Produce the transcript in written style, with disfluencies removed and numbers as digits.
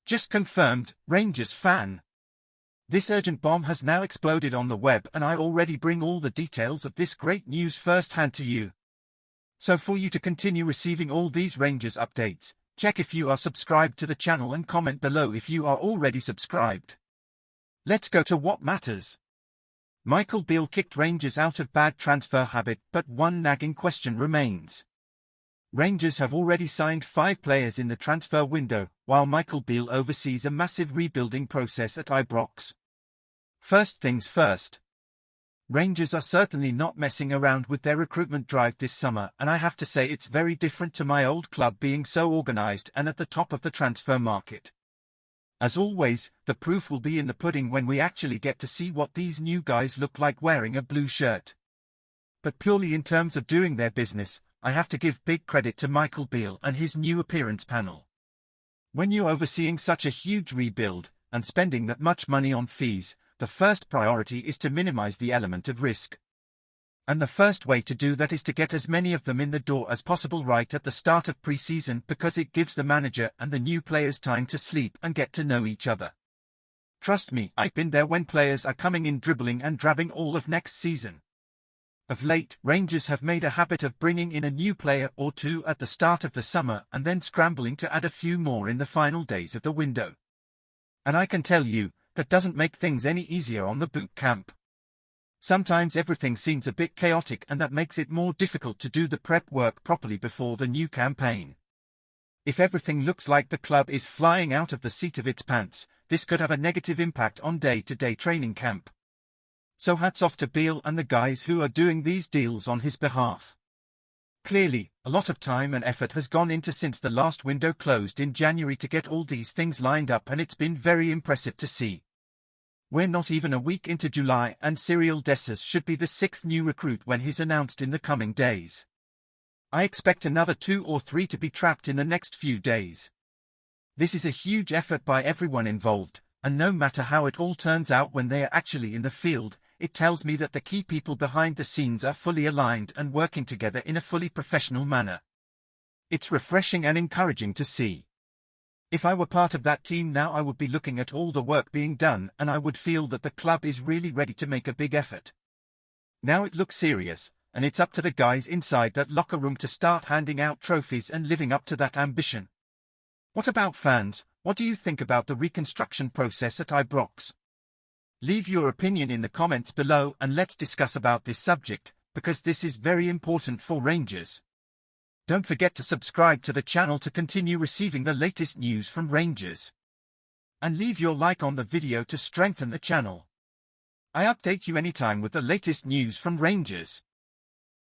Just confirmed, Rangers fan. This urgent bomb has now exploded on the web, and I already bring all the details of this great news firsthand to you. So for you to continue receiving all these Rangers updates, check if you are subscribed to the channel and comment below if you are already subscribed. Let's go to what matters. Michael Beale kicked Rangers out of bad transfer habit, but one nagging question remains. Rangers have already signed 5 players in the transfer window, while Michael Beale oversees a massive rebuilding process at Ibrox. First things first. Rangers are certainly not messing around with their recruitment drive this summer, and I have to say it's very different to my old club being so organised and at the top of the transfer market. As always, the proof will be in the pudding when we actually get to see what these new guys look like wearing a blue shirt. But purely in terms of doing their business, I have to give big credit to Michael Beale and his new appearance panel. When you're overseeing such a huge rebuild, and spending that much money on fees, the first priority is to minimize the element of risk. And the first way to do that is to get as many of them in the door as possible right at the start of pre-season, because it gives the manager and the new players time to sleep and get to know each other. Trust me, I've been there when players are coming in dribbling and drabbing all of next season. Of late, Rangers have made a habit of bringing in a new player or two at the start of the summer and then scrambling to add a few more in the final days of the window. And I can tell you, that doesn't make things any easier on the boot camp. Sometimes everything seems a bit chaotic, and that makes it more difficult to do the prep work properly before the new campaign. If everything looks like the club is flying out of the seat of its pants, this could have a negative impact on day-to-day training camp. So hats off to Beale and the guys who are doing these deals on his behalf. Clearly, a lot of time and effort has gone into since the last window closed in January to get all these things lined up, and it's been very impressive to see. We're not even a week into July, and Cyril Dessers should be the 6th new recruit when he's announced in the coming days. I expect another 2 or 3 to be trapped in the next few days. This is a huge effort by everyone involved, and no matter how it all turns out when they are actually in the field, it tells me that the key people behind the scenes are fully aligned and working together in a fully professional manner. It's refreshing and encouraging to see. If I were part of that team now, I would be looking at all the work being done, and I would feel that the club is really ready to make a big effort. Now it looks serious, and it's up to the guys inside that locker room to start handing out trophies and living up to that ambition. What about fans? What do you think about the reconstruction process at Ibrox? Leave your opinion in the comments below, and let's discuss about this subject, because this is very important for Rangers. Don't forget to subscribe to the channel to continue receiving the latest news from Rangers. And leave your like on the video to strengthen the channel. I update you anytime with the latest news from Rangers.